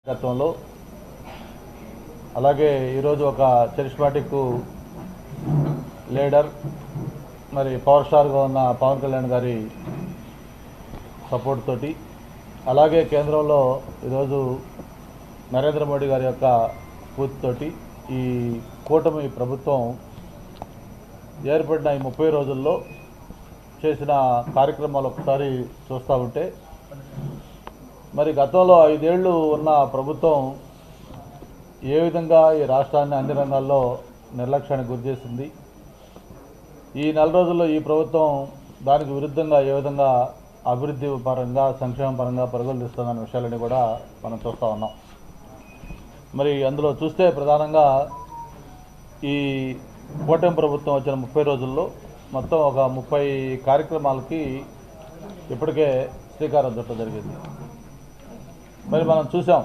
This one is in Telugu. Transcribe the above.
గతంలో అలాగే ఈరోజు ఒక చరిస్మాటిక్ లీడర్ మరి పవర్ స్టార్గా ఉన్న పవన్ కళ్యాణ్ గారి సపోర్ట్ తోటి అలాగే కేంద్రంలో ఈరోజు నరేంద్ర మోడీ గారి యొక్క పూర్తితోటి ఈ కూటమి ప్రభుత్వం ఏర్పడిన ఈ 30 రోజుల్లో చేసిన కార్యక్రమాలు ఒకసారి చూస్తూ ఉంటే మరి గతంలో 5 ఏళ్ళు ఉన్న ప్రభుత్వం ఏ విధంగా ఈ రాష్ట్రాన్ని అన్ని రంగాల్లో నిర్లక్ష్యానికి గురిచేసింది, ఈ 4 రోజుల్లో ఈ ప్రభుత్వం దానికి విరుద్ధంగా ఏ విధంగా అభివృద్ధి పరంగా సంక్షేమ పరంగా పరుగులు తీస్తుందన్న విషయాలని కూడా మనం చూస్తూ ఉన్నాం. మరి అందులో చూస్తే ప్రధానంగా ఈ కూటమి ప్రభుత్వం వచ్చిన 30 రోజుల్లో మొత్తం ఒక 30 కార్యక్రమాలకి ఇప్పటికే శ్రీకారం చుట్టడం జరిగింది. మరి మనం చూసాం